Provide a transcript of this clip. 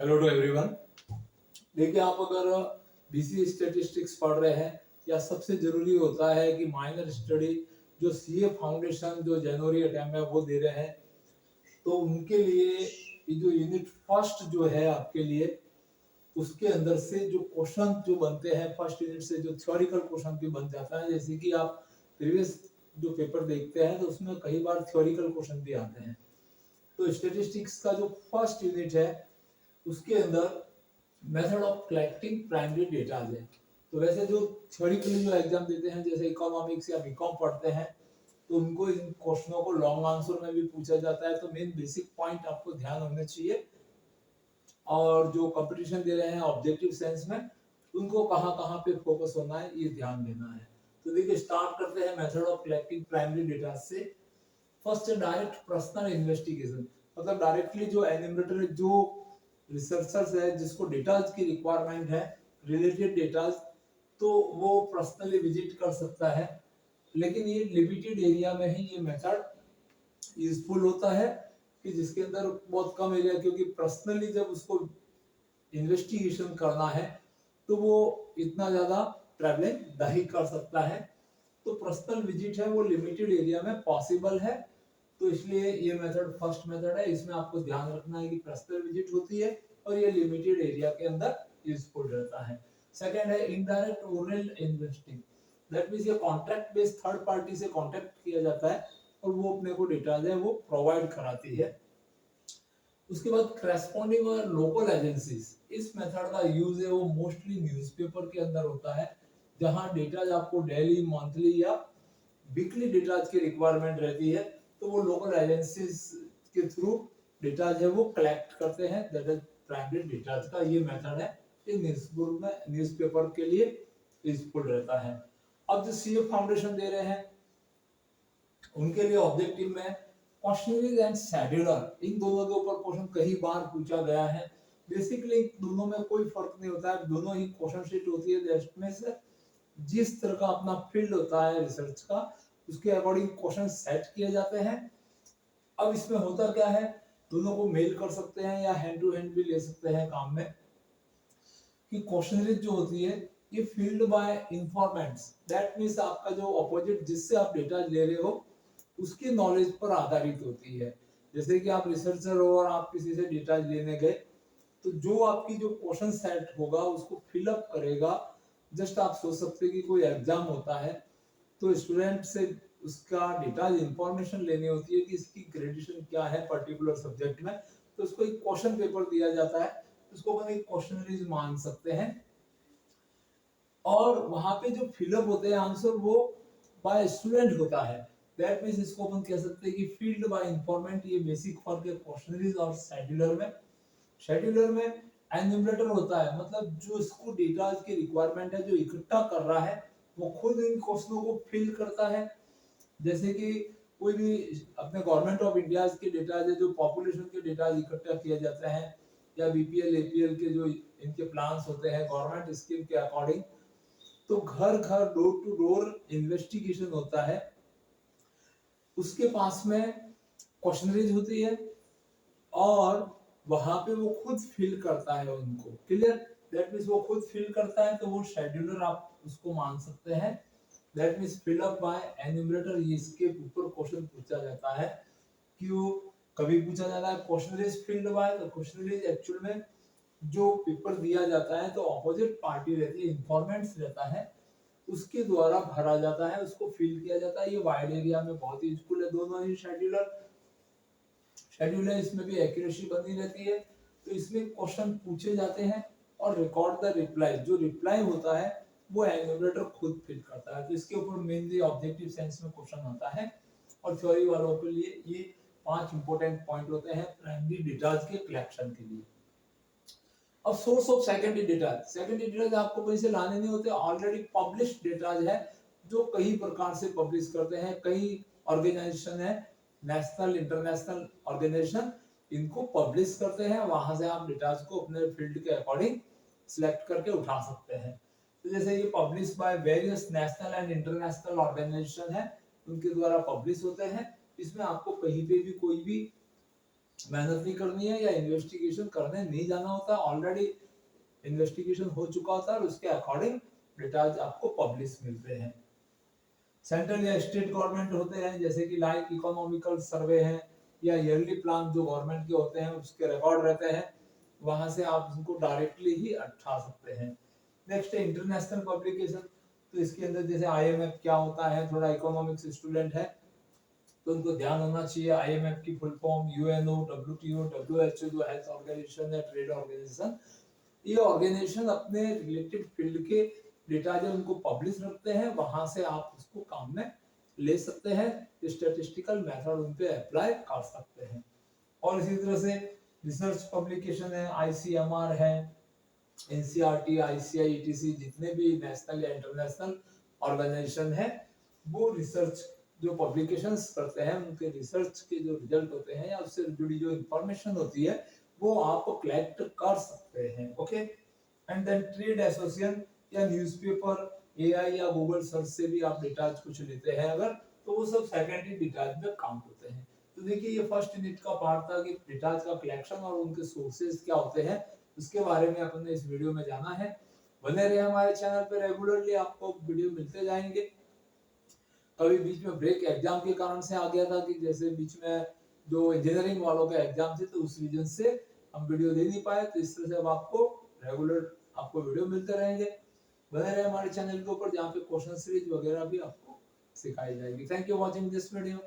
Hello to everyone. देखिए, आप अगर बीसी स्टैटिस्टिक्स पढ़ रहे हैं या सबसे जरूरी होता है कि माइनर स्टडी जो सीए फाउंडेशन जो जनवरी अटेम्प्ट है वो दे रहे हैं, तो उनके लिए ये जो यूनिट फर्स्ट जो है आपके लिए, उसके अंदर से जो क्वेश्चन जो बनते हैं फर्स्ट यूनिट से जो थ्योरिकल क्वेश्चन भी बन जाता है। जैसे कि आप प्रीवियस जो पेपर देखते हैं तो उसमें कई बार थ्योरिकल क्वेश्चन भी आते हैं। तो स्टैटिस्टिक्स का जो फर्स्ट यूनिट है उसके अंदर method of collecting primary data है। तो वैसे जो थ्योरिकली जो एग्जाम देते हैं, जैसे इकोनॉमिक्स या बीकॉम पढ़ते हैं, तो उनको इन क्वेश्चनों को लॉन्ग आंसर में भी पूछा जाता है। तो मेन बेसिक पॉइंट आपको ध्यान होने चाहिए, और जो कंपटीशन दे रहे हैं ऑब्जेक्टिव सेंस में, उनको कहाँ कहाँ पे फोकस होना है ये ध्यान देना है। तो देखिए, स्टार्ट करते हैं method of collecting primary data से। फर्स्ट है डायरेक्ट पर्सनल इन्वेस्टिगेशन, मतलब डायरेक्टली जो एनिमेटर जो रिसर्चर्स है जिसको डेटाज की रिक्वायरमेंट है, रिलेटेड डेटाज, तो वो पर्सनली विजिट कर सकता है। लेकिन ये लिमिटेड एरिया में ही ये मेथड यूजफुल होता है, कि जिसके अंदर बहुत कम एरिया, क्योंकि पर्सनली जब उसको इन्वेस्टिगेशन करना है तो वो इतना ज्यादा ट्रैवलिंग नहीं कर सकता है। तो पर्सनल विजिट है वो लिमिटेड एरिया में पॉसिबल है। तो इसलिए ये मेथड फर्स्ट मेथड है, इसमें आपको ध्यान रखना है कि पर्सनल विजिट होती है और ये लिमिटेड एरिया के अंदर यूजफुल रहता है। सेकंड है indirect oral investing, that means ये कॉन्ट्रैक्ट बेस्ड थर्ड पार्टी से कॉन्ट्रैक्ट किया जाता है और वो अपने को डेटा है वो प्रोवाइड कराती है। उसके बाद करस्पॉन्डिंग और लोकल एजेंसीज, इस मेथड का यूज है वो मोस्टली न्यूज़पेपर के अंदर होता है, जहां डेटा आपको डेली मंथली या वीकली डेटा की रिक्वायरमेंट रहती है, तो वो लोकल एजेंसीज के थ्रू डेटा है वो कलेक्ट करते हैं। दैट इज प्राइमरी डेटा का ये मेथड है, ये न्यूज़पेपर के लिए यूजफुल रहता है। अब जो सीए फाउंडेशन दे रहे हैं उनके लिए ऑब्जेक्टिव में क्वेश्चनरीज एंड शेड्यूलर, इन दोनों के ऊपर क्वेश्चन कई बार पूछा गया है। बेसिकली दोनों में कोई फर्क नहीं होता है, दोनों ही क्वेश्चन शीट होती है। में से जिस तरह का अपना फील्ड होता है रिसर्च का, उसके अकॉर्डिंग क्वेश्चन सेट किए जाते हैं। अब इसमें होता क्या है, दोनों को मेल कर सकते हैं या हैंड टू हैंड भी ले सकते हैं काम में। कि क्वेश्चनरीज जो होती है ये filled by informants, that means आपका जो अपोजिट जिससे आप डेटा ले रहे हो उसकी नॉलेज पर आधारित होती है। जैसे कि आप रिसर्चर हो और आप किसी से डेटा लेने गए, तो जो आपकी जो क्वेश्चन सेट होगा उसको फिलअप करेगा। जस्ट आप सोच सकते हैं कि कोई एग्जाम होता है तो स्टूडेंट से उसका डेटा इंफॉर्मेशन लेनी होती है कि इसकी ग्रेजुएशन क्या है पर्टिकुलर सब्जेक्ट में, तो उसको एक क्वेश्चन पेपर दिया जाता है, उसको अपन एक क्वेश्चनरीज मान सकते हैं। और वहां पे जो फिलअप होते हैं आंसर वो बाय स्टूडेंट होता है। दैट मींस इसको अपन कह सकते हैं कि फील्ड बाय इंफॉर्मेंट, ये बेसिक फर्क है क्वेश्चनरीज और शेड्यूलर में। शेड्यूलर में एन्यूमरेटर होता है, मतलब जो इसको डेटा की रिक्वायरमेंट है जो इकट्ठा कर रहा है वो खुद इन क्वेश्चनों को फिल करता है। जैसे कि कोई भी अपने गवर्नमेंट ऑफ इंडिया के डेटा है जो पॉपुलेशन के डेटा इकट्ठा किया जाता है, या बीपीएल एपीएल के जो इनके प्लान्स होते हैं गवर्नमेंट स्कीम के अकॉर्डिंग, तो घर घर डोर टू डोर इन्वेस्टिगेशन होता है। उसके पास में क्वेश्चनरीज होती है और वहां पे वो खुद फिल करता है उनको। क्लियर? दैट मींस वो खुद फिल करता है, तो वो शेड्यूलर आप उसको मान सकते हैं। That means fill up by enumerator, ये इसके ऊपर क्वेश्चन पूछा जाता है। क्यों कभी पूछा जाता है क्वेश्चनरीज फिल्ड बाय, तो क्वेश्चनरीज एक्चुअल में जो पेपर दिया जाता है तो ऑपोजिट पार्टी रहती है, इंफॉर्मेंट्स रहता है, उसके द्वारा भरा जाता है, उसको फिल किया जाता है। ये वाइड एरिया में बहुत यूजफुल है दोनों ही शेड्यूलर। शेड्यूलर इसमें भी एक्यूरेसी बनी रहती है, तो इसमें क्वेश्चन पूछे जाते हैं और रिकॉर्ड द रिप्लाई, जो रिप्लाई होता है वो एन्यूमरेटर खुद फिल करता है। तो इसके ऊपर मेनली ऑब्जेक्टिव सेंस में क्वेश्चन आता है। और थ्योरी वालों के लिए ये 5 इंपॉर्टेंट पॉइंट होते हैं प्राइमरी डेटा के कलेक्शन के लिए। अब source of secondary data, secondary data आपको कहीं से लाने नहीं होते, ऑलरेडी पब्लिश्ड डेटा है जो कई प्रकार से पब्लिश करते हैं। कई ऑर्गेनाइजेशन है, नेशनल इंटरनेशनल ऑर्गेनाइजेशन, इनको पब्लिश करते हैं। वहां से आप डेटा को अपने फील्ड के अकॉर्डिंग सिलेक्ट करके उठा सकते हैं। तो जैसे ये publish by various national and international organisation है, उनके द्वारा पब्लिश होते हैं। इसमें आपको कहीं पे भी कोई भी मेहनत नहीं करनी है या इन्वेस्टिगेशन करने नहीं जाना होता, ऑलरेडी इन्वेस्टिगेशन हो चुका होता है और उसके अकॉर्डिंग डेटा आपको पब्लिश मिलते हैं। सेंट्रल या स्टेट गवर्नमेंट होते हैं, जैसे कि लाइक इकोनॉमिकल सर्वे है या ईयरली प्लान जो गवर्नमेंट के होते हैं उसके रिकॉर्ड रहते हैं, वहां से आप उनको डायरेक्टली ही उठा सकते हैं। नेक्स्ट है इंटरनेशनल पब्लिकेशन। तो इसके अंदर जैसे आईएमएफ क्या होता है, थोड़ा इकोनॉमिक्स स्टूडेंट है तो उनको ध्यान होना चाहिए। आईएमएफ की full form UNO, WTO, WHO जो हेल्थ ऑर्गेनाइजेशन है, ट्रेड ऑर्गेनाइजेशन, ये ऑर्गेनाइजेशन अपने रिलेटेड फील्ड के डेटा जो उनको पब्लिश रखते हैं, वहां से आप उसको काम में ले सकते हैं, स्टैटिस्टिकल मेथड उन पे अप्लाई कर सकते हैं। और इसी तरह से रिसर्च पब्लिकेशन है, आईसीएमआर है, एनसीईआरटी, आईसीआई, ईटीसी, जितने भी नेशनल या इंटरनेशनल ऑर्गेनाइजेशन है वो रिसर्च जो पब्लिकेशंस करते हैं, उनके रिसर्च के जो रिजल्ट होते हैं या उससे जुड़ी जो इंफॉर्मेशन होती है वो आप कलेक्ट कर सकते हैं। Okay, and then trade association या न्यूज़पेपर, एआई या गूगल सर्च से भी आप डेटा कुछ लेते हैं अगर, तो वो सब सेकेंडरी डेटा में काउंट होते हैं। तो देखिए ये फर्स्ट यूनिट का पार्ट था कि डेटा का कलेक्शन और उनके सोर्सेज क्या होते हैं, उसके बारे में अपन ने इस वीडियो में जाना है। बने रहे हमारे चैनल पे, रेगुलरली आपको वीडियो मिलते जाएंगे। कभी बीच में ब्रेक एग्जाम के कारण से आ गया था कि जैसे बीच में जो इंजीनियरिंग वालों का एग्जाम थे तो उस रीजन से हम वीडियो दे नहीं पाए, तो इस तरह से अब आपको रेगुलर आपको वीडियो मिलते रहेंगे। बने रहे हमारे चैनल के ऊपर, जहाँ पे क्वेश्चन सीरीज वगैरह भी आपको सिखाई जाएगी। Thank you watching this video.